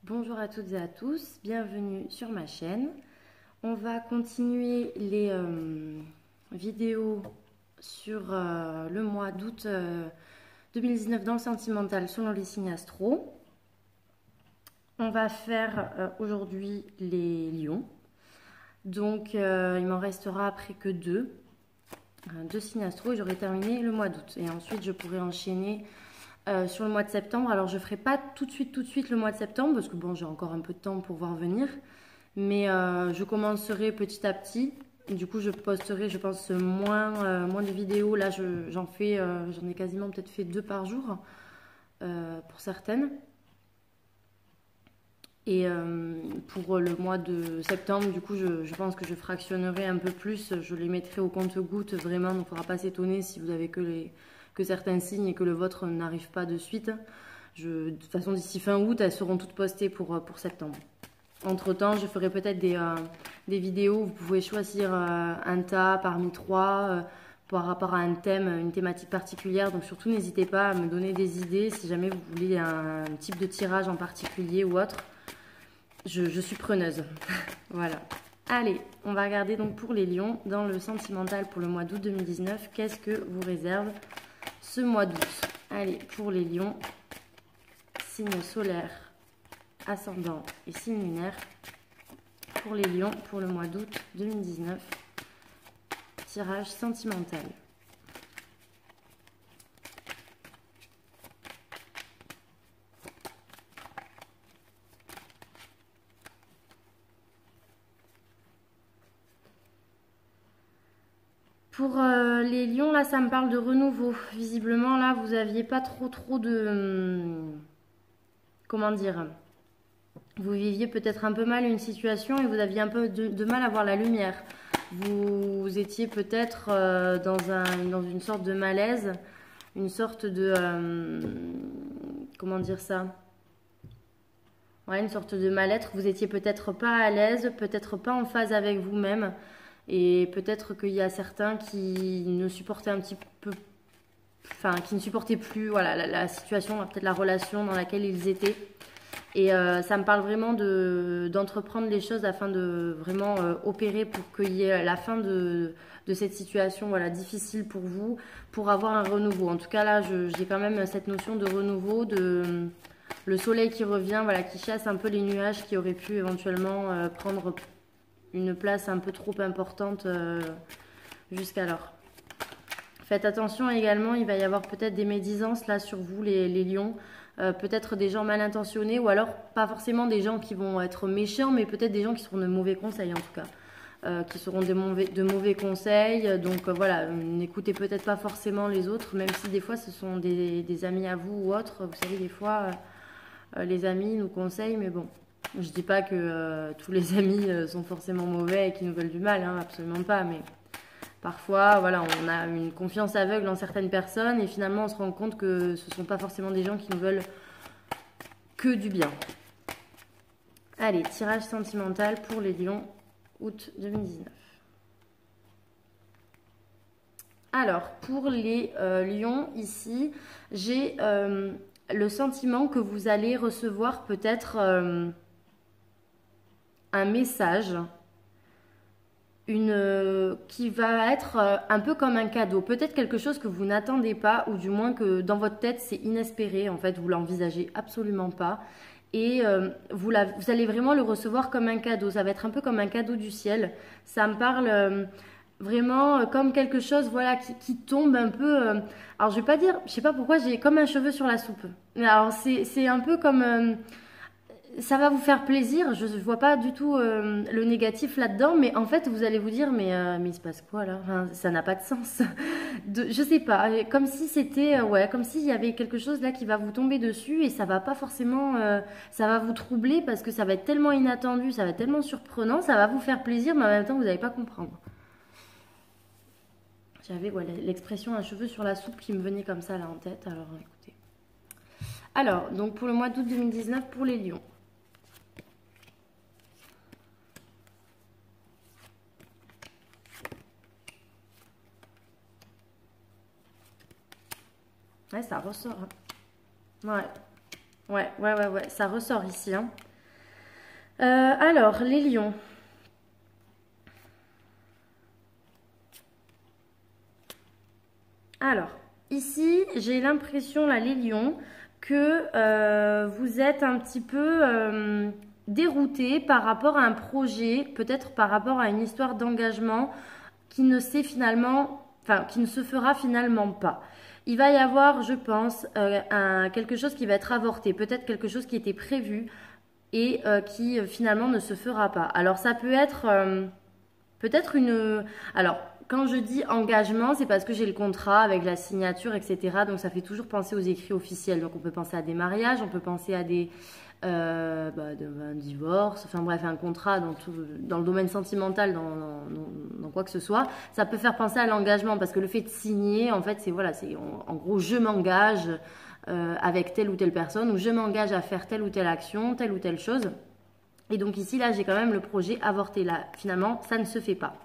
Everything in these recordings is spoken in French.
Bonjour à toutes et à tous, bienvenue sur ma chaîne. On va continuer les vidéos sur le mois d'août 2019 dans le sentimental selon les signes astro. On va faire aujourd'hui les lions. Donc il m'en restera après que deux signes astro et j'aurai terminé le mois d'août. Et ensuite je pourrai enchaîner sur le mois de septembre. Alors je ferai pas tout de suite le mois de septembre parce que bon, j'ai encore un peu de temps pour voir venir, mais je commencerai petit à petit. Du coup je posterai, je pense, moins de vidéos. Là j'en ai quasiment peut-être fait 2 par jour pour certaines. Et pour le mois de septembre, du coup je pense que je fractionnerai un peu plus. Je les mettrai au compte-gouttes vraiment, donc il ne faudra pas s'étonner si vous avez que certains signes et que le vôtre n'arrive pas de suite. De toute façon, d'ici fin août, elles seront toutes postées pour septembre. Entre temps, je ferai peut-être des vidéos où vous pouvez choisir un tas parmi 3 par rapport à un thème, une thématique particulière. Donc surtout, n'hésitez pas à me donner des idées si jamais vous voulez un type de tirage en particulier ou autre. Je suis preneuse. Voilà. Allez, on va regarder donc pour les lions dans le sentimental pour le mois d'août 2019. Qu'est-ce que vous réserve ce mois d'août? Allez, pour les lions, signe solaire, ascendant et signe lunaire. Pour les lions, pour le mois d'août 2019, tirage sentimental. Pour les lions, là, ça me parle de renouveau. Visiblement, là, vous n'aviez pas trop de... comment dire? Vous viviez peut-être un peu mal une situation et vous aviez un peu de mal à voir la lumière. Vous étiez peut-être dans une sorte de malaise, une sorte de... comment dire ça? Ouais, une sorte de mal-être. Vous étiez peut-être pas à l'aise, peut-être pas en phase avec vous-même. Et peut-être qu'il y a certains qui ne supportaient un petit peu, enfin, qui ne supportaient plus voilà, la situation, peut-être la relation dans laquelle ils étaient. Et ça me parle vraiment d'entreprendre les choses afin de vraiment opérer pour qu'il y ait la fin de cette situation voilà, difficile pour vous, pour avoir un renouveau. En tout cas, là, j'ai quand même cette notion de renouveau, le soleil qui revient, voilà, qui chasse un peu les nuages qui auraient pu éventuellement prendre une place un peu trop importante jusqu'alors. Faites attention également, il va y avoir peut-être des médisances là sur vous les lions, peut-être des gens mal intentionnés ou alors pas forcément des gens qui vont être méchants mais peut-être des gens qui seront de mauvais conseils en tout cas, qui seront de mauvais conseils, donc voilà, n'écoutez peut-être pas forcément les autres même si des fois ce sont des amis à vous ou autres, vous savez des fois les amis nous conseillent mais bon. Je dis pas que tous les amis sont forcément mauvais et qui nous veulent du mal, hein, absolument pas. Mais parfois, voilà, on a une confiance aveugle en certaines personnes et finalement on se rend compte que ce ne sont pas forcément des gens qui nous veulent que du bien. Allez, tirage sentimental pour les lions, août 2019. Alors, pour les lions, ici, j'ai le sentiment que vous allez recevoir peut-être... un message qui va être un peu comme un cadeau, peut-être quelque chose que vous n'attendez pas ou du moins que dans votre tête c'est inespéré, en fait vous l'envisagez absolument pas et vous allez vraiment le recevoir comme un cadeau, ça va être un peu comme un cadeau du ciel, ça me parle vraiment comme quelque chose voilà qui tombe un peu alors je vais pas dire, je sais pas pourquoi j'ai comme un cheveu sur la soupe, alors c'est un peu comme ça va vous faire plaisir, je ne vois pas du tout le négatif là-dedans, mais en fait vous allez vous dire mais il se passe quoi là, enfin, ça n'a pas de sens, je sais pas, comme si c'était, ouais, comme s'il y avait quelque chose là qui va vous tomber dessus et ça va pas forcément, ça va vous troubler parce que ça va être tellement inattendu, ça va être tellement surprenant, ça va vous faire plaisir mais en même temps vous n'allez pas comprendre. J'avais l'expression un cheveu sur la soupe qui me venait comme ça là en tête, alors écoutez. Alors, donc pour le mois d'août 2019 pour les lions. Ouais, ça ressort. Hein. Ouais, ça ressort ici. Hein. Alors, les lions. Alors, ici, j'ai l'impression, là, les lions, que vous êtes un petit peu dérouté par rapport à un projet, peut-être par rapport à une histoire d'engagement qui ne s'est finalement, enfin, qui ne se fera finalement pas. Il va y avoir, je pense, quelque chose qui va être avorté, peut-être quelque chose qui était prévu et qui finalement ne se fera pas. Alors, ça peut être peut-être une... Alors, quand je dis engagement, c'est parce que j'ai le contrat avec la signature, etc. Donc, ça fait toujours penser aux écrits officiels. Donc, on peut penser à des mariages, on peut penser à des... un divorce, enfin bref, un contrat dans le domaine sentimental, dans quoi que ce soit. Ça peut faire penser à l'engagement parce que le fait de signer, en fait, c'est voilà, c'est en gros, je m'engage avec telle ou telle personne ou je m'engage à faire telle ou telle action, telle ou telle chose. Et donc ici, là, j'ai quand même le projet avorté. Là, finalement, ça ne se fait pas.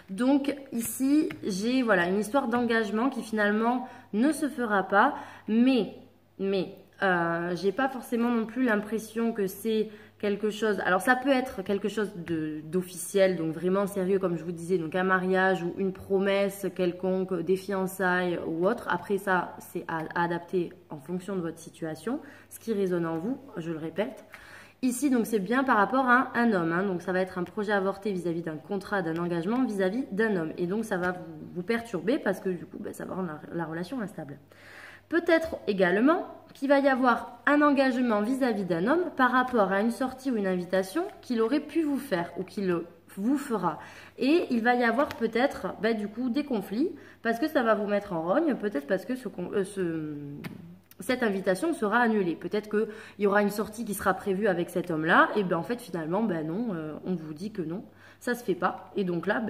Donc ici, j'ai voilà, une histoire d'engagement qui finalement ne se fera pas. Mais j'ai pas forcément non plus l'impression que c'est quelque chose... Alors ça peut être quelque chose d'officiel, donc vraiment sérieux, comme je vous disais. Donc un mariage ou une promesse quelconque, des fiançailles ou autre. Après ça, c'est à adapter en fonction de votre situation. Ce qui résonne en vous, je le répète. Ici, donc, c'est bien par rapport à un homme. Hein. Donc, ça va être un projet avorté vis-à-vis d'un contrat, d'un engagement vis-à-vis d'un homme. Et donc, ça va vous perturber parce que du coup, ça va rendre la relation instable. Peut-être également qu'il va y avoir un engagement vis-à-vis d'un homme par rapport à une sortie ou une invitation qu'il aurait pu vous faire ou qu'il vous fera. Et il va y avoir peut-être du coup des conflits parce que ça va vous mettre en rogne, peut-être parce que cette invitation sera annulée. Peut-être qu'il y aura une sortie qui sera prévue avec cet homme-là, et en fait finalement, non, on vous dit que non, ça se fait pas. Et donc là,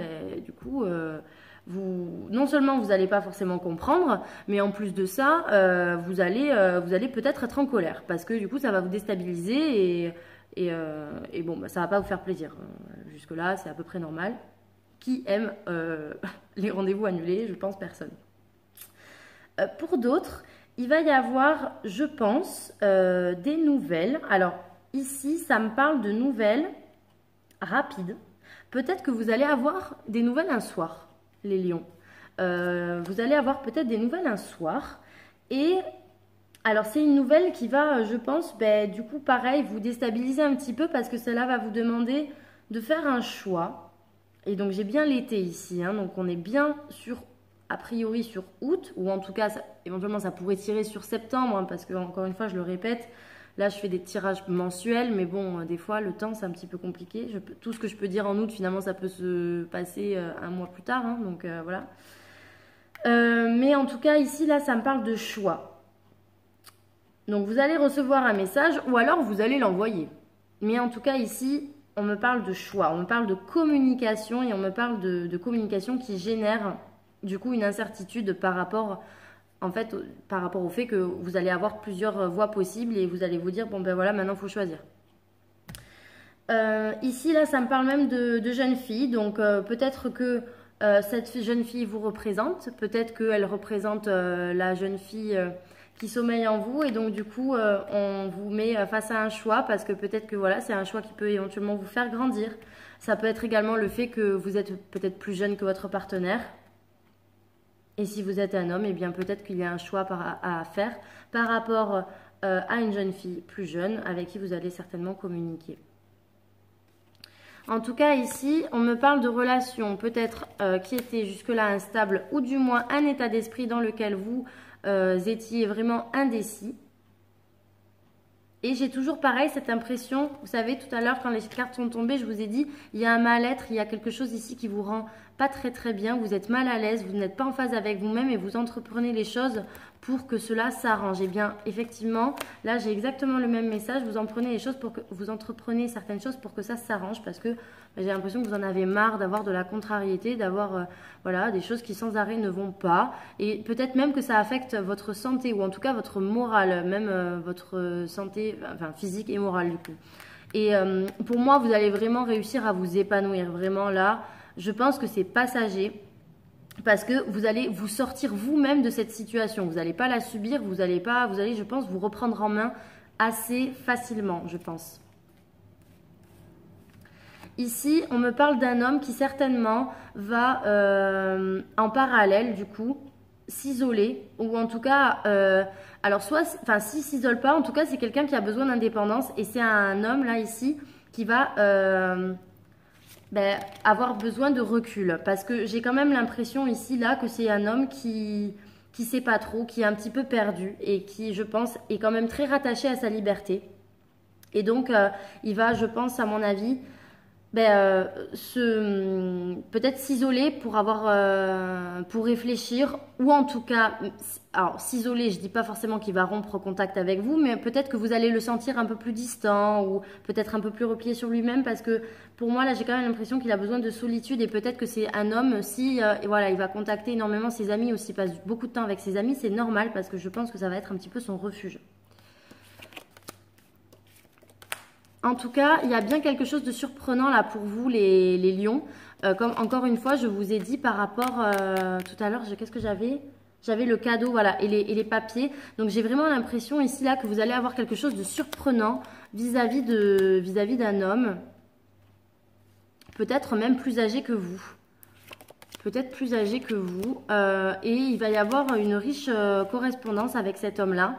du coup, non seulement vous n'allez pas forcément comprendre, mais en plus de ça, vous allez peut-être être en colère, parce que du coup, ça va vous déstabiliser et bon, ça va pas vous faire plaisir. Jusque-là, c'est à peu près normal. Qui aime les rendez-vous annulés? Je pense personne. Pour d'autres, il va y avoir, je pense, des nouvelles. Alors ici, ça me parle de nouvelles rapides. Peut-être que vous allez avoir des nouvelles un soir, les lions. Vous allez avoir peut-être des nouvelles un soir. Et alors c'est une nouvelle qui va, je pense, du coup pareil, vous déstabiliser un petit peu parce que cela va vous demander de faire un choix. Et donc j'ai bien l'été ici, hein, donc on est bien sur... a priori sur août, ou en tout cas, éventuellement ça pourrait tirer sur septembre, hein, parce que encore une fois, je le répète, là je fais des tirages mensuels, mais bon, des fois le temps c'est un petit peu compliqué. Tout ce que je peux dire en août, finalement, ça peut se passer un mois plus tard, hein, donc voilà. Mais en tout cas, ici, là, ça me parle de choix. Donc vous allez recevoir un message, ou alors vous allez l'envoyer. Mais en tout cas, ici, on me parle de choix, on me parle de communication, et on me parle de communication qui génère du coup une incertitude par rapport au fait que vous allez avoir plusieurs voies possibles et vous allez vous dire bon voilà, maintenant il faut choisir. Ici là ça me parle même de jeune fille, donc peut-être que cette jeune fille vous représente, peut-être qu'elle représente la jeune fille qui sommeille en vous, et donc du coup on vous met face à un choix parce que peut-être que voilà, c'est un choix qui peut éventuellement vous faire grandir. Ça peut être également le fait que vous êtes peut-être plus jeune que votre partenaire. Et si vous êtes un homme, bien peut-être qu'il y a un choix à faire par rapport à une jeune fille plus jeune avec qui vous allez certainement communiquer. En tout cas, ici, on me parle de relations peut-être qui étaient jusque-là instables, ou du moins un état d'esprit dans lequel vous étiez vraiment indécis. Et j'ai toujours pareil cette impression, vous savez, tout à l'heure quand les cartes sont tombées, je vous ai dit, il y a un mal-être, il y a quelque chose ici qui vous rend pas très bien, vous êtes mal à l'aise, vous n'êtes pas en phase avec vous-même et vous entreprenez les choses pour que cela s'arrange. Et bien, effectivement, là j'ai exactement le même message, vous entreprenez certaines choses pour que ça s'arrange parce que j'ai l'impression que vous en avez marre d'avoir de la contrariété, d'avoir voilà, des choses qui sans arrêt ne vont pas. Et peut-être même que ça affecte votre santé ou en tout cas votre morale, même votre santé physique et morale du coup. Et pour moi, vous allez vraiment réussir à vous épanouir. Vraiment là, je pense que c'est passager parce que vous allez vous sortir vous-même de cette situation. Vous n'allez pas la subir, vous allez, je pense, vous reprendre en main assez facilement, je pense. Ici, on me parle d'un homme qui certainement va en parallèle, du coup, s'isoler. Ou en tout cas, alors soit, enfin, s'il s'isole pas, en tout cas, c'est quelqu'un qui a besoin d'indépendance. Et c'est un homme, là, ici, qui va avoir besoin de recul. Parce que j'ai quand même l'impression ici, là, que c'est un homme qui sait pas trop, qui est un petit peu perdu et qui, je pense, est quand même très rattaché à sa liberté. Et donc, il va, je pense, à mon avis, peut-être s'isoler pour pour réfléchir, ou en tout cas, alors s'isoler, je dis pas forcément qu'il va rompre contact avec vous, mais peut-être que vous allez le sentir un peu plus distant ou peut-être un peu plus replié sur lui-même, parce que pour moi là j'ai quand même l'impression qu'il a besoin de solitude, et peut-être que c'est un homme, si et voilà, il va contacter énormément ses amis, ou s'il passe beaucoup de temps avec ses amis, c'est normal, parce que je pense que ça va être un petit peu son refuge. En tout cas, il y a bien quelque chose de surprenant là pour vous, les lions. Comme encore une fois, je vous ai dit par rapport tout à l'heure, qu'est-ce que j'avais? J'avais le cadeau, voilà, et les papiers. Donc j'ai vraiment l'impression ici là que vous allez avoir quelque chose de surprenant vis-à-vis d'un homme, peut-être même plus âgé que vous. Peut-être plus âgé que vous. Et il va y avoir une riche correspondance avec cet homme-là.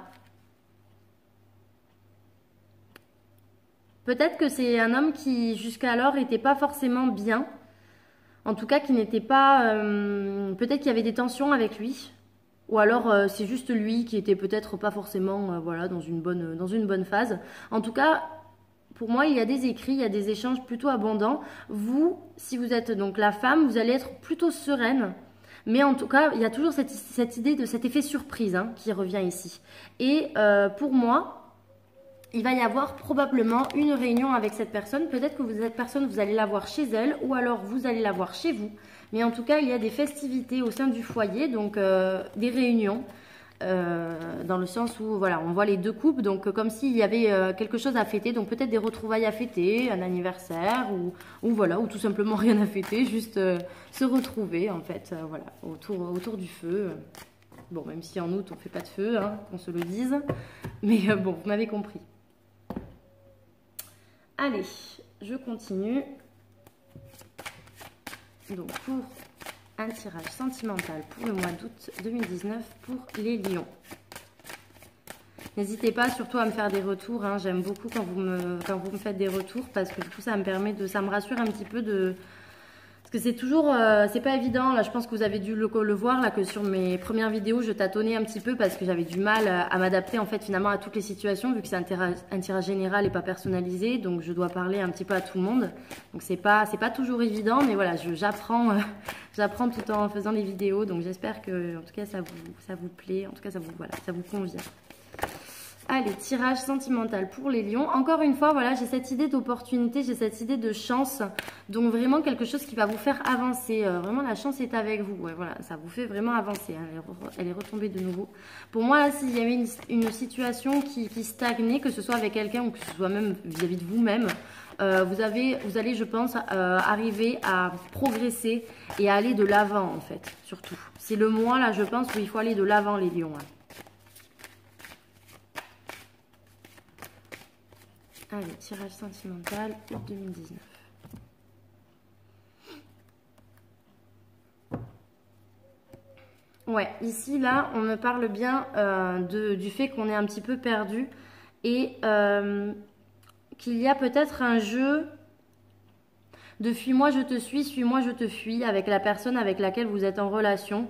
Peut-être que c'est un homme qui jusqu'alors n'était pas forcément bien. En tout cas, qui n'était pas... peut-être qu'il y avait des tensions avec lui. Ou alors c'est juste lui qui était peut-être pas forcément voilà, dans une bonne phase. En tout cas, pour moi, il y a des écrits, il y a des échanges plutôt abondants. Vous, si vous êtes donc la femme, vous allez être plutôt sereine. Mais en tout cas, il y a toujours cette idée de cet effet surprise hein, qui revient ici. Et pour moi... il va y avoir probablement une réunion avec cette personne. Peut-être que cette personne, vous allez la voir chez elle, ou alors vous allez la voir chez vous. Mais en tout cas, il y a des festivités au sein du foyer, donc des réunions, dans le sens où voilà, on voit les deux couples, donc comme s'il y avait quelque chose à fêter, donc peut-être des retrouvailles à fêter, un anniversaire, ou voilà, ou tout simplement rien à fêter, juste se retrouver en fait, voilà, autour du feu. Bon, même si en août on fait pas de feu, hein, qu'on se le dise, mais bon, vous m'avez compris. Allez, je continue. Donc pour un tirage sentimental pour le mois d'août 2019 pour les lions. N'hésitez pas surtout à me faire des retours. Hein. J'aime beaucoup quand vous me faites des retours, parce que du coup ça me rassure un petit peu de... Parce que c'est toujours, c'est pas évident. Là, je pense que vous avez dû le voir là, que sur mes premières vidéos, je tâtonnais un petit peu parce que j'avais du mal à m'adapter en fait finalement à toutes les situations, vu que c'est un tirage général et pas personnalisé. Donc je dois parler un petit peu à tout le monde. Donc c'est pas toujours évident, mais voilà, j'apprends tout en faisant les vidéos. Donc j'espère que en tout cas ça vous plaît, en tout cas ça vous convient. Allez, tirage sentimental pour les lions. Encore une fois, voilà, j'ai cette idée d'opportunité, j'ai cette idée de chance. Donc vraiment quelque chose qui va vous faire avancer. Vraiment, la chance est avec vous. Ouais, voilà, ça vous fait vraiment avancer. Hein. Elle est retombée de nouveau. Pour moi, là, s'il y avait une situation qui stagnait, que ce soit avec quelqu'un ou que ce soit même vis-à-vis de vous-même, vous allez, je pense, arriver à progresser et à aller de l'avant, en fait, surtout. C'est le mois, là, je pense, où il faut aller de l'avant, les lions. Hein. Allez, tirage sentimental pour 2019. Ouais, ici, là, on me parle bien du fait qu'on est un petit peu perdu et qu'il y a peut-être un jeu de fuis-moi, je te suis-moi, je te fuis avec la personne avec laquelle vous êtes en relation.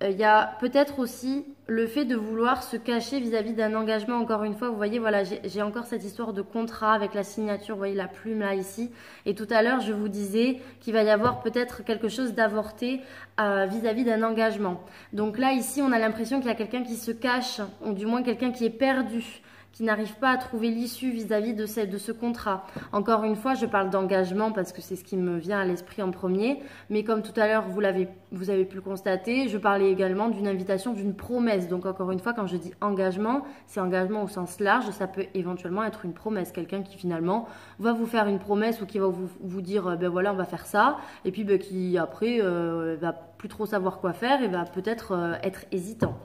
Il y a peut-être aussi le fait de vouloir se cacher vis-à-vis d'un engagement. Encore une fois, vous voyez, voilà, j'ai encore cette histoire de contrat avec la signature, vous voyez la plume là ici. Et tout à l'heure, je vous disais qu'il va y avoir peut-être quelque chose d'avorté vis-à-vis d'un engagement. Donc là, ici, on a l'impression qu'il y a quelqu'un qui se cache, ou du moins quelqu'un qui est perdu, qui n'arrive pas à trouver l'issue vis-à-vis de ce contrat. Encore une fois, je parle d'engagement parce que c'est ce qui me vient à l'esprit en premier. Mais comme tout à l'heure, vous avez pu le constater, je parlais également d'une invitation, d'une promesse. Donc encore une fois, quand je dis engagement, c'est engagement au sens large. Ça peut éventuellement être une promesse. Quelqu'un qui finalement va vous faire une promesse ou qui va vous dire, ben voilà, on va faire ça. Et puis ben, qui après va plus trop savoir quoi faire et va peut-être être hésitant.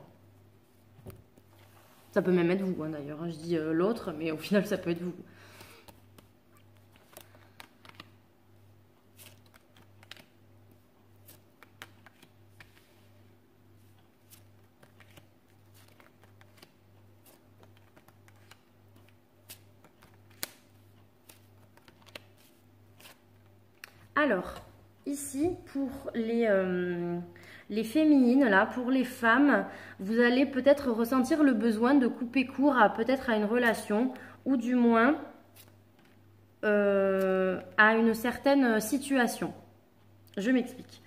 Ça peut même être vous, hein, d'ailleurs. Je dis l'autre, mais au final, ça peut être vous. Alors, ici, pour les féminines, là, pour les femmes, vous allez peut-être ressentir le besoin de couper court à peut-être à une relation ou du moins à une certaine situation. Je m'explique.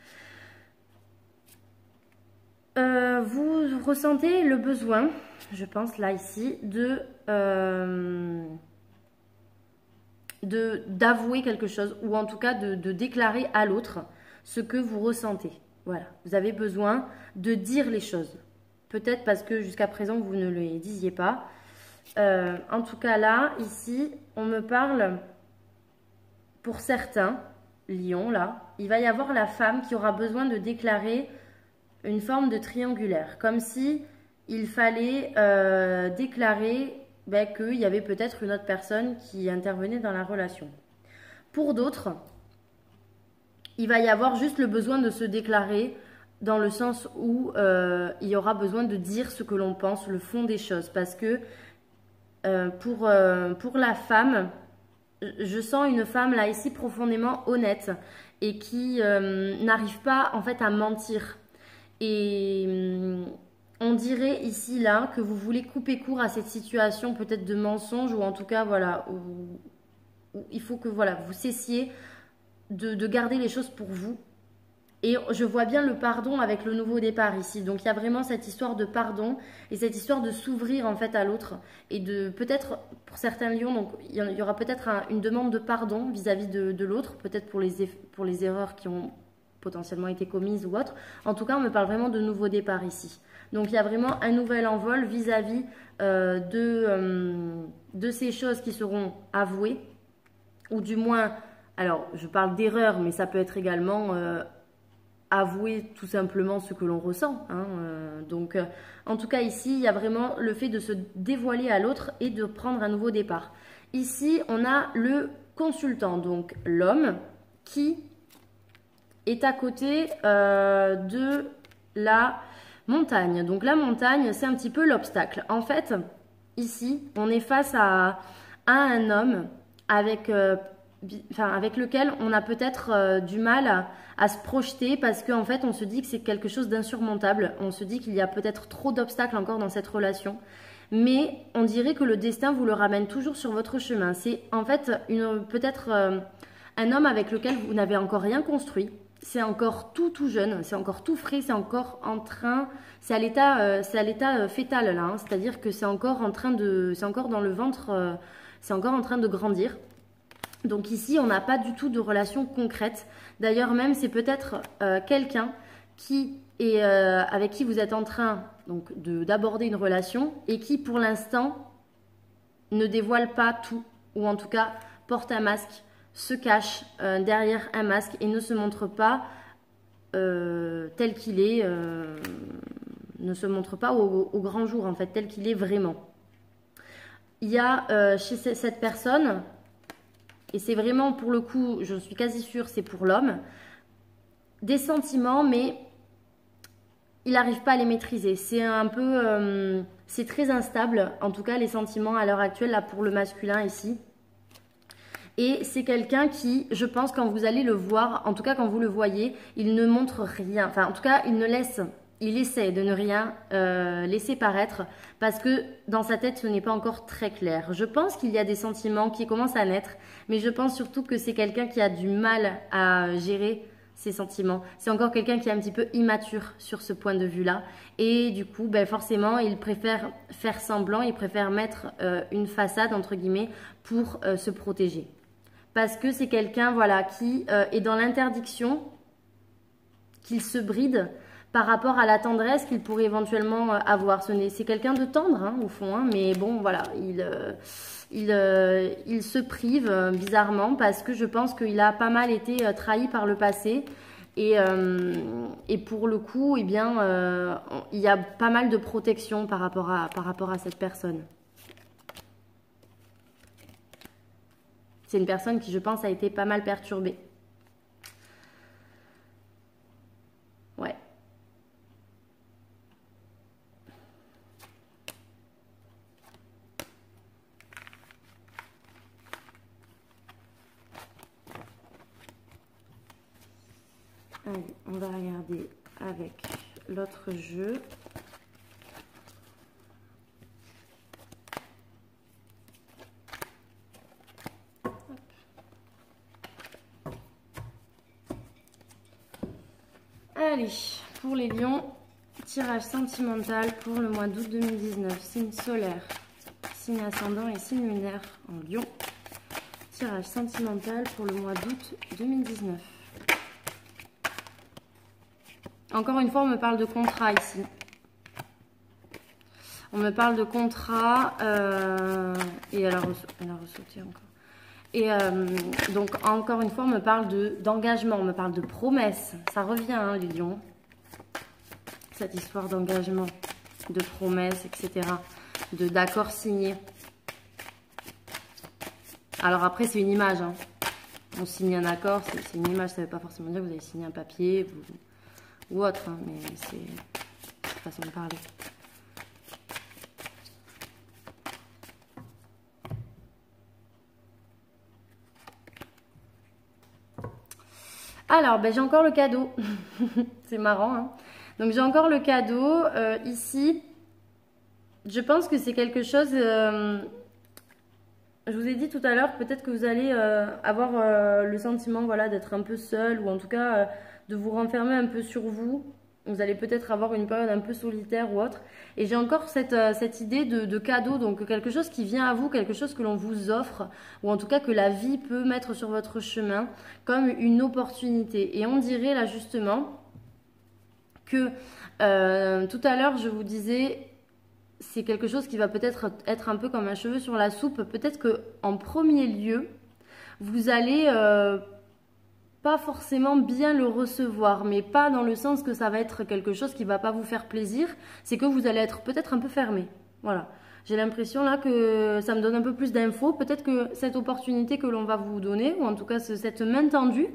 Vous ressentez le besoin, je pense là ici, d'avouer quelque chose ou en tout cas de déclarer à l'autre ce que vous ressentez. Voilà, vous avez besoin de dire les choses. Peut-être parce que jusqu'à présent vous ne les disiez pas. En tout cas là, ici, on me parle pour certains, Lion là, il va y avoir la femme qui aura besoin de déclarer une forme de triangulaire, comme si il fallait déclarer qu'il y avait peut-être une autre personne qui intervenait dans la relation. Pour d'autres, il va y avoir juste le besoin de se déclarer dans le sens où il y aura besoin de dire ce que l'on pense, le fond des choses. Parce que pour la femme, je sens une femme là ici profondément honnête et qui n'arrive pas en fait à mentir. Et on dirait ici là que vous voulez couper court à cette situation peut-être de mensonge ou en tout cas voilà où il faut que voilà vous cessiez de garder les choses pour vous. Et je vois bien le pardon avec le nouveau départ ici. Donc il y a vraiment cette histoire de pardon et cette histoire de s'ouvrir en fait à l'autre et de peut-être pour certains lions donc il y aura peut-être une demande de pardon vis-à-vis de l'autre, peut-être pour les erreurs qui ont potentiellement été commises ou autres. En tout cas, on me parle vraiment de nouveau départ ici. Donc il y a vraiment un nouvel envol vis-à-vis de ces choses qui seront avouées ou du moins, alors je parle d'erreur mais ça peut être également avouer tout simplement ce que l'on ressent. Hein, donc, en tout cas, ici, il y a vraiment le fait de se dévoiler à l'autre et de prendre un nouveau départ. Ici, on a le consultant, donc l'homme qui est à côté de la montagne. Donc, la montagne, c'est un petit peu l'obstacle. En fait, ici, on est face à un homme avec lequel on a peut-être du mal à se projeter parce qu'en fait on se dit que c'est quelque chose d'insurmontable, on se dit qu'il y a peut-être trop d'obstacles encore dans cette relation, mais on dirait que le destin vous le ramène toujours sur votre chemin. C'est en fait peut-être un homme avec lequel vous n'avez encore rien construit, c'est encore tout jeune, c'est encore tout frais, c'est encore en train, c'est à l'état fœtal là, hein, c'est-à-dire que c'est encore dans le ventre, c'est encore en train de grandir. Donc ici, on n'a pas du tout de relation concrète. D'ailleurs, même, c'est peut-être quelqu'un avec qui vous êtes en train d'aborder une relation et qui, pour l'instant, ne dévoile pas tout, ou en tout cas, porte un masque, se cache derrière un masque et ne se montre pas tel qu'il est, ne se montre pas au grand jour, en fait, tel qu'il est vraiment. Il y a chez cette personne... Et c'est vraiment, pour le coup, je suis quasi sûre, c'est pour l'homme, des sentiments, mais il n'arrive pas à les maîtriser. C'est un peu, c'est très instable, en tout cas les sentiments à l'heure actuelle, là pour le masculin ici. Et c'est quelqu'un qui, je pense, quand vous allez le voir, en tout cas quand vous le voyez, il ne montre rien. Enfin, en tout cas, il essaie de ne rien laisser paraître parce que dans sa tête, ce n'est pas encore très clair. Je pense qu'il y a des sentiments qui commencent à naître, mais je pense surtout que c'est quelqu'un qui a du mal à gérer ses sentiments. C'est encore quelqu'un qui est un petit peu immature sur ce point de vue-là. Et du coup, ben forcément, il préfère faire semblant, il préfère mettre une façade, entre guillemets, pour se protéger. Parce que c'est quelqu'un voilà, qui est dans l'interdiction, qu'il se bride par rapport à la tendresse qu'il pourrait éventuellement avoir. C'est quelqu'un de tendre, hein, au fond, hein, mais bon, voilà, il se prive bizarrement parce que je pense qu'il a pas mal été trahi par le passé. Et pour le coup, eh bien, il y a pas mal de protection par rapport à cette personne. C'est une personne qui, je pense, a été pas mal perturbée. Ouais. Allez, on va regarder avec l'autre jeu. Allez, pour les lions, tirage sentimental pour le mois d'août 2019. Signe solaire, signe ascendant et signe lunaire en lion. Tirage sentimental pour le mois d'août 2019. Encore une fois, on me parle de contrat ici. On me parle de contrat et elle a ressauté encore. Et donc, encore une fois, on me parle d'engagement, on me parle de promesse. Ça revient, hein, les lions. Cette histoire d'engagement, de promesse, etc. D'accord signé. Alors après, c'est une image. Hein. On signe un accord, c'est une image. Ça ne veut pas forcément dire que vous avez signé un papier ou autre. Hein, mais c'est une façon de parler. Alors, ben, j'ai encore le cadeau. C'est marrant. Hein. Donc, j'ai encore le cadeau. Ici, je pense que c'est quelque chose... je vous ai dit tout à l'heure, peut-être que vous allez avoir le sentiment voilà, d'être un peu seul ou en tout cas de vous renfermer un peu sur vous. Vous allez peut-être avoir une période un peu solitaire ou autre. Et j'ai encore cette idée de cadeau, donc quelque chose qui vient à vous, quelque chose que l'on vous offre, ou en tout cas que la vie peut mettre sur votre chemin comme une opportunité. Et on dirait là justement que tout à l'heure je vous disais, c'est quelque chose qui va peut-être être un peu comme un cheveu sur la soupe. Peut-être qu'en premier lieu, vous allez... pas forcément bien le recevoir, mais pas dans le sens que ça va être quelque chose qui va pas vous faire plaisir, c'est que vous allez être peut-être un peu fermé. Voilà. J'ai l'impression là que ça me donne un peu plus d'infos. Peut-être que cette opportunité que l'on va vous donner, ou en tout cas cette main tendue,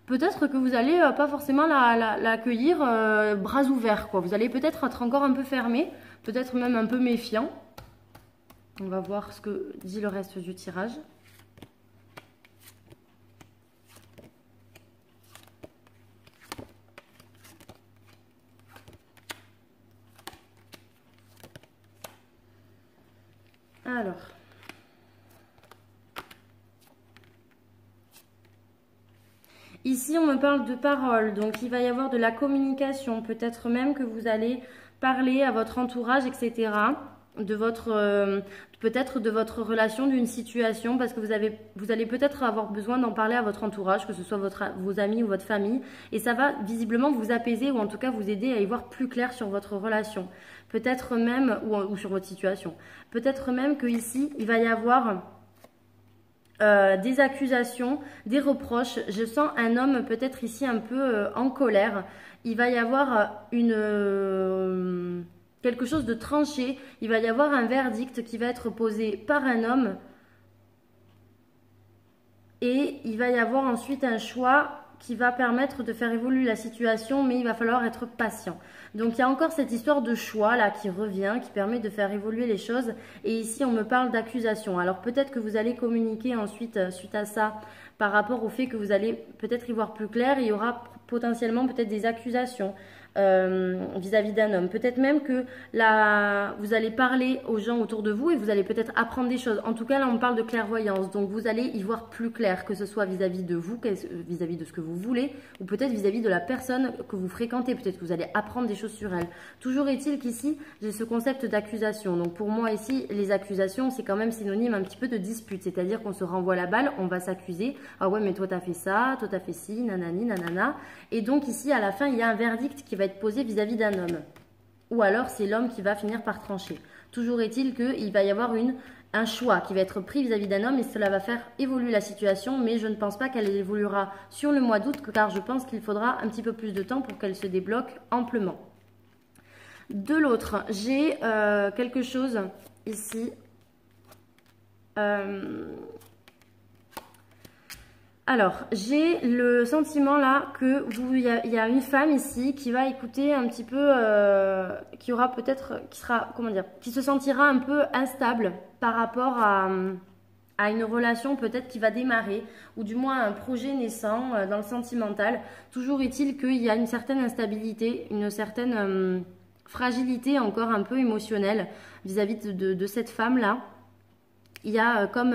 peut-être que vous allez pas forcément l'accueillir bras ouverts, quoi. Vous allez peut-être être encore un peu fermé, peut-être même un peu méfiant. On va voir ce que dit le reste du tirage. Alors, ici on me parle de parole, donc il va y avoir de la communication, peut-être même que vous allez parler à votre entourage, etc. De votre, peut-être de votre relation, d'une situation, parce que vous allez peut-être avoir besoin d'en parler à votre entourage, que ce soit vos amis ou votre famille, et ça va visiblement vous apaiser ou en tout cas vous aider à y voir plus clair sur votre relation. Peut-être même, ou sur votre situation. Peut-être même qu'ici, il va y avoir des accusations, des reproches. Je sens un homme peut-être ici un peu en colère. Il va y avoir quelque chose de tranché. Il va y avoir un verdict qui va être posé par un homme. Et il va y avoir ensuite un choix qui va permettre de faire évoluer la situation, mais il va falloir être patient. Donc il y a encore cette histoire de choix là qui revient, qui permet de faire évoluer les choses. Et ici on me parle d'accusation. Alors peut-être que vous allez communiquer ensuite suite à ça par rapport au fait que vous allez peut-être y voir plus clair. Il y aura potentiellement peut-être des accusations vis-à-vis d'un homme. Peut-être même que là, vous allez parler aux gens autour de vous et vous allez peut-être apprendre des choses. En tout cas, là, on parle de clairvoyance. Donc, vous allez y voir plus clair, que ce soit vis-à-vis de vous, vis-à-vis de ce que vous voulez, ou peut-être vis-à-vis de la personne que vous fréquentez. Peut-être que vous allez apprendre des choses sur elle. Toujours est-il qu'ici, j'ai ce concept d'accusation. Donc, pour moi, ici, les accusations, c'est quand même synonyme un petit peu de dispute. C'est-à-dire qu'on se renvoie la balle, on va s'accuser. Ah ouais, mais toi, t'as fait ça, toi, t'as fait ci, nanani, nanana. Et donc, ici, à la fin, il y a un verdict qui va être posé vis-à-vis d'un homme. Ou alors, c'est l'homme qui va finir par trancher. Toujours est-il qu'il va y avoir un choix qui va être pris vis-à-vis d'un homme et cela va faire évoluer la situation, mais je ne pense pas qu'elle évoluera sur le mois d'août, car je pense qu'il faudra un petit peu plus de temps pour qu'elle se débloque amplement. De l'autre, j'ai quelque chose ici. Alors, j'ai le sentiment là que il y a une femme ici qui va écouter un petit peu, qui aura peut-être, qui sera, comment dire, qui se sentira un peu instable par rapport à une relation peut-être qui va démarrer, ou du moins un projet naissant dans le sentimental. Toujours est-il qu'il y a une certaine instabilité, une certaine fragilité encore un peu émotionnelle vis-à-vis de cette femme-là. Il y a comme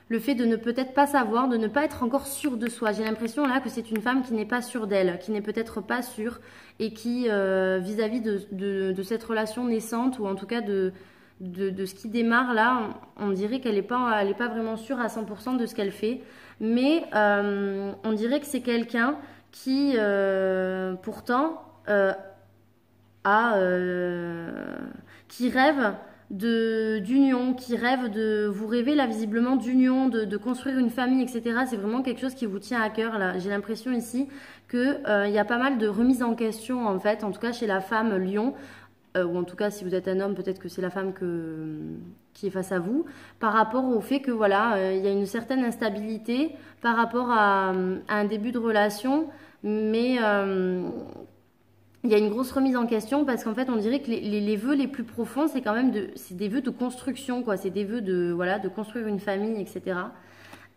le fait de ne peut-être pas savoir, de ne pas être encore sûre de soi. J'ai l'impression là que c'est une femme qui n'est pas sûre d'elle, qui n'est peut-être pas sûre et qui, vis-à-vis de cette relation naissante, ou en tout cas de ce qui démarre là, on dirait qu'elle n'est pas vraiment sûre à 100% de ce qu'elle fait. Mais on dirait que c'est quelqu'un qui, pourtant, qui rêve d'union, qui rêve vous rêvez là visiblement d'union, de construire une famille, etc. C'est vraiment quelque chose qui vous tient à cœur là. J'ai l'impression ici qu'il y a pas mal de remises en question en fait, en tout cas chez la femme lion. Ou en tout cas si vous êtes un homme, peut-être que c'est la femme qui est face à vous, par rapport au fait que voilà, il y a une certaine instabilité par rapport à un début de relation, mais il y a une grosse remise en question parce qu'en fait on dirait que les vœux les plus profonds c'est quand même c'est des vœux de construction, quoi, c'est des vœux de construire une famille, etc.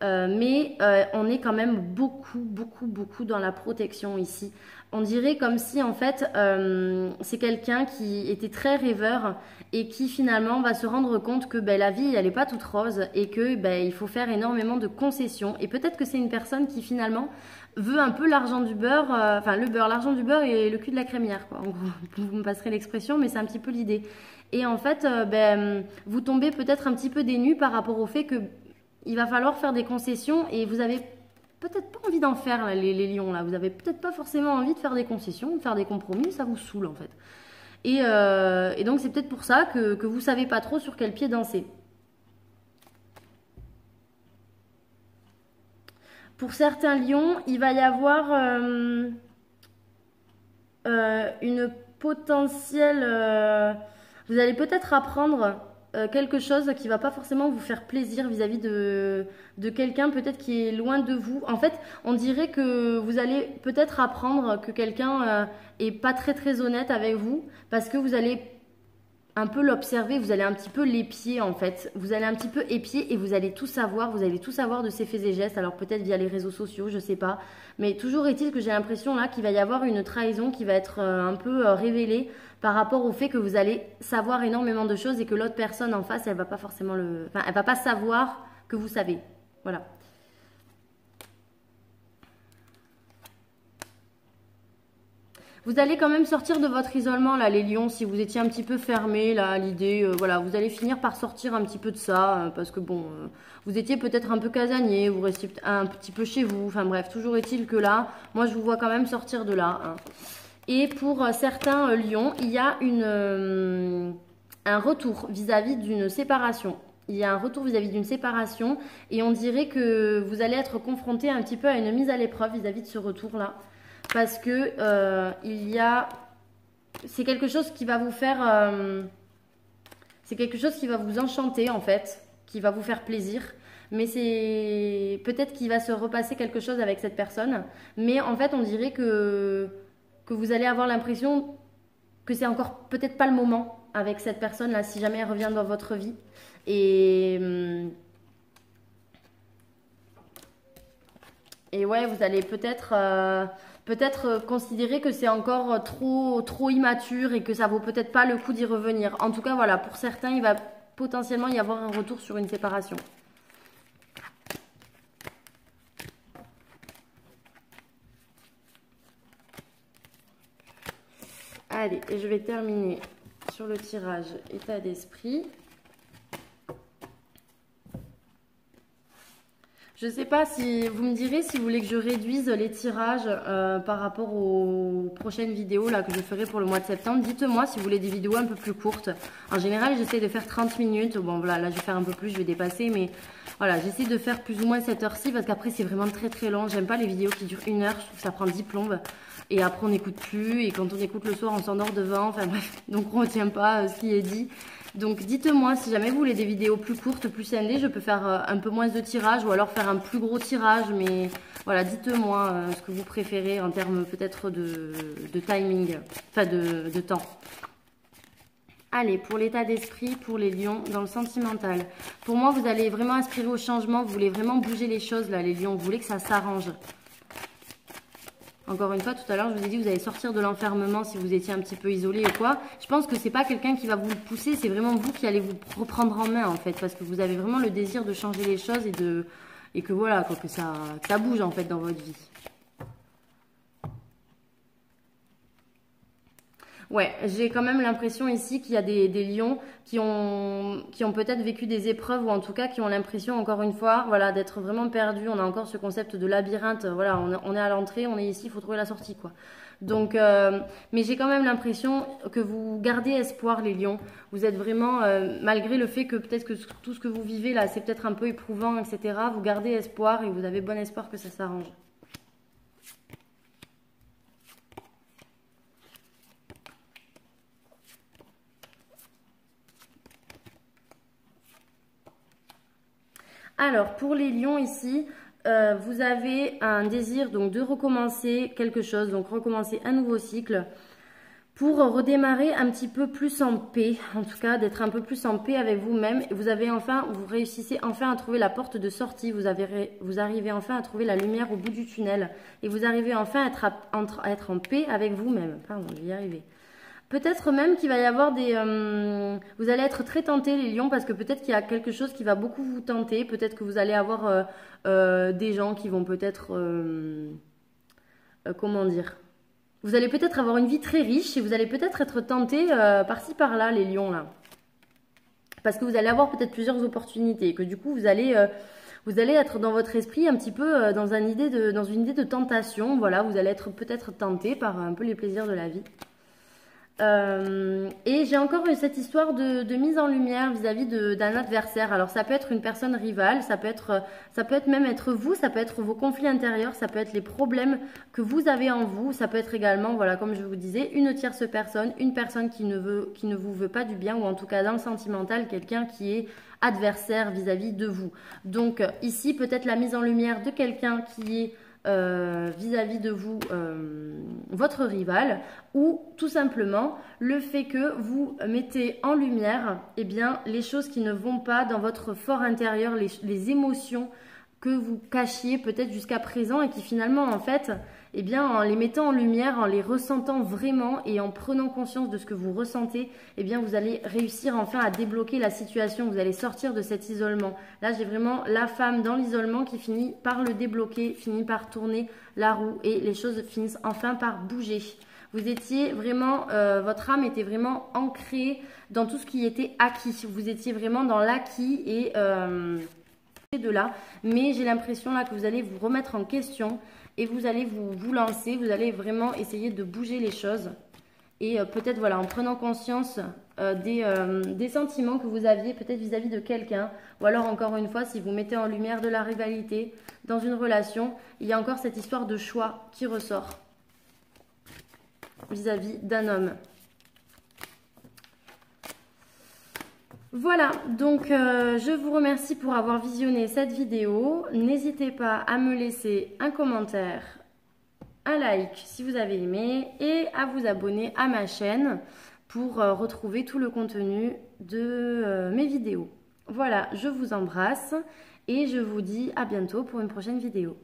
Mais on est quand même beaucoup dans la protection ici. On dirait comme si en fait c'est quelqu'un qui était très rêveur et qui finalement va se rendre compte que la vie elle n'est pas toute rose et que il faut faire énormément de concessions. Et peut-être que c'est une personne qui finalement veut un peu l'argent du beurre, enfin le beurre, l'argent du beurre et le cul de la crémière, quoi. En gros, vous me passerez l'expression, mais c'est un petit peu l'idée. Et en fait, vous tombez peut-être un petit peu dénu par rapport au fait que il va falloir faire des concessions et vous avez peut-être pas envie d'en faire, là, les lions, là. Vous avez peut-être pas forcément envie de faire des concessions, de faire des compromis, ça vous saoule, en fait. Et donc, c'est peut-être pour ça que vous savez pas trop sur quel pied danser. Pour certains lions, il va y avoir une potentielle... vous allez peut-être apprendre quelque chose qui va pas forcément vous faire plaisir vis-à-vis de quelqu'un peut-être qui est loin de vous. En fait, on dirait que vous allez peut-être apprendre que quelqu'un est pas très honnête avec vous parce que vous allez un peu l'observer, vous allez un petit peu l'épier en fait. Vous allez un petit peu épier et vous allez tout savoir de ses faits et gestes. Alors peut-être via les réseaux sociaux, je sais pas. Mais toujours est-il que j'ai l'impression là qu'il va y avoir une trahison qui va être un peu révélée par rapport au fait que vous allez savoir énormément de choses et que l'autre personne en face, elle va pas forcément elle va pas savoir que vous savez. Voilà. Vous allez quand même sortir de votre isolement, là, les lions, si vous étiez un petit peu fermés, là, à l'idée, voilà, vous allez finir par sortir un petit peu de ça, parce que bon, vous étiez peut-être un peu casanier, vous restiez un petit peu chez vous, enfin bref, toujours est-il que là, moi je vous vois quand même sortir de là, hein. Et pour certains lions, il y a un retour vis-à-vis d'une séparation. Il y a un retour vis-à-vis d'une séparation, et on dirait que vous allez être confronté un petit peu à une mise à l'épreuve vis-à-vis de ce retour-là. Parce que c'est quelque chose qui va vous faire, c'est quelque chose qui va vous enchanter en fait, qui va vous faire plaisir. Mais c'est peut-être qu'il va se repasser quelque chose avec cette personne. Mais en fait, on dirait que vous allez avoir l'impression que c'est encore peut-être pas le moment avec cette personne-là, si jamais elle revient dans votre vie. Et ouais, vous allez peut-être considérer que c'est encore trop immature et que ça vaut peut-être pas le coup d'y revenir. En tout cas, voilà, pour certains, il va potentiellement y avoir un retour sur une séparation. Allez, et je vais terminer sur le tirage état d'esprit. Je ne sais pas si vous me direz si vous voulez que je réduise les tirages par rapport aux prochaines vidéos là, que je ferai pour le mois de septembre. Dites-moi si vous voulez des vidéos un peu plus courtes. En général, j'essaie de faire 30 minutes. Bon, voilà, là, je vais faire un peu plus, je vais dépasser. Mais voilà, j'essaie de faire plus ou moins cette heure-ci parce qu'après, c'est vraiment très long. J'aime pas les vidéos qui durent 1 heure. Je trouve que ça prend 10 plombes. Et après, on n'écoute plus. Et quand on écoute le soir, on s'endort devant. Enfin bref, donc on ne retient pas ce qui est dit. Donc dites-moi si jamais vous voulez des vidéos plus courtes, plus scindées, je peux faire un peu moins de tirage ou alors faire un plus gros tirage. Mais voilà, dites-moi ce que vous préférez en termes peut-être de timing, enfin de temps. Allez, pour l'état d'esprit, pour les lions, dans le sentimental. Pour moi, vous allez vraiment aspirer au changement. Vous voulez vraiment bouger les choses, là, les lions. Vous voulez que ça s'arrange. Encore une fois, tout à l'heure, je vous ai dit que vous allez sortir de l'enfermement si vous étiez un petit peu isolé ou quoi. Je pense que c'est pas quelqu'un qui va vous le pousser. C'est vraiment vous qui allez vous reprendre en main, en fait. Parce que vous avez vraiment le désir de changer les choses et que voilà, quoi, que ça bouge, en fait, dans votre vie. Ouais, j'ai quand même l'impression ici qu'il y a des lions qui ont peut-être vécu des épreuves ou en tout cas qui ont l'impression, encore une fois, voilà, d'être vraiment perdus. On a encore ce concept de labyrinthe. Voilà, on est à l'entrée, on est ici, il faut trouver la sortie, quoi. Donc, mais j'ai quand même l'impression que vous gardez espoir, les lions. Vous êtes vraiment, malgré le fait que peut-être que tout ce que vous vivez là, c'est peut-être un peu éprouvant, etc. Vous gardez espoir et vous avez bon espoir que ça s'arrange. Alors, pour les lions ici, vous avez un désir donc de recommencer quelque chose, donc recommencer un nouveau cycle pour redémarrer un petit peu plus en paix, en tout cas d'être un peu plus en paix avec vous-même. Vous réussissez enfin à trouver la porte de sortie, vous arrivez enfin à trouver la lumière au bout du tunnel et vous arrivez enfin à être en paix avec vous-même. Pardon, je vais y arriver. Peut-être même qu'il va y avoir vous allez être très tentés les lions parce que peut-être qu'il y a quelque chose qui va beaucoup vous tenter. Peut-être que vous allez avoir des gens qui vont peut-être... comment dire? Vous allez peut-être avoir une vie très riche et vous allez peut-être être tentés par-ci par-là les lions là. Parce que vous allez avoir peut-être plusieurs opportunités et que du coup vous allez être dans votre esprit un petit peu dans une idée de tentation. Voilà, vous allez être peut-être tenté par un peu les plaisirs de la vie. Et j'ai encore cette histoire de mise en lumière vis-à-vis d'un adversaire. Alors ça peut être une personne rivale, ça peut même être vous, ça peut être vos conflits intérieurs, ça peut être les problèmes que vous avez en vous, ça peut être également, voilà, comme je vous disais, une tierce personne, une personne qui ne vous veut pas du bien ou en tout cas dans le sentimental, quelqu'un qui est adversaire vis-à-vis de vous. Donc ici peut-être la mise en lumière de quelqu'un qui est vis-à-vis de vous, votre rival, ou tout simplement le fait que vous mettez en lumière les choses qui ne vont pas dans votre fort intérieur, les émotions que vous cachiez peut-être jusqu'à présent et qui finalement en fait, en les mettant en lumière, en les ressentant vraiment et en prenant conscience de ce que vous ressentez, vous allez réussir enfin à débloquer la situation, vous allez sortir de cet isolement. Là, j'ai vraiment la femme dans l'isolement qui finit par le débloquer, finit par tourner la roue et les choses finissent enfin par bouger. Vous étiez vraiment, votre âme était vraiment ancrée dans tout ce qui était acquis. Vous étiez vraiment dans l'acquis et de là. Mais j'ai l'impression là que vous allez vous remettre en question et vous allez vous lancer. Vous allez vraiment essayer de bouger les choses. Et peut-être voilà, en prenant conscience des sentiments que vous aviez peut-être vis-à-vis de quelqu'un. Ou alors encore une fois, si vous mettez en lumière de la rivalité dans une relation, il y a encore cette histoire de choix qui ressort vis-à-vis d'un homme. Voilà, donc je vous remercie pour avoir visionné cette vidéo. N'hésitez pas à me laisser un commentaire, un like si vous avez aimé et à vous abonner à ma chaîne pour retrouver tout le contenu de mes vidéos. Voilà, je vous embrasse et je vous dis à bientôt pour une prochaine vidéo.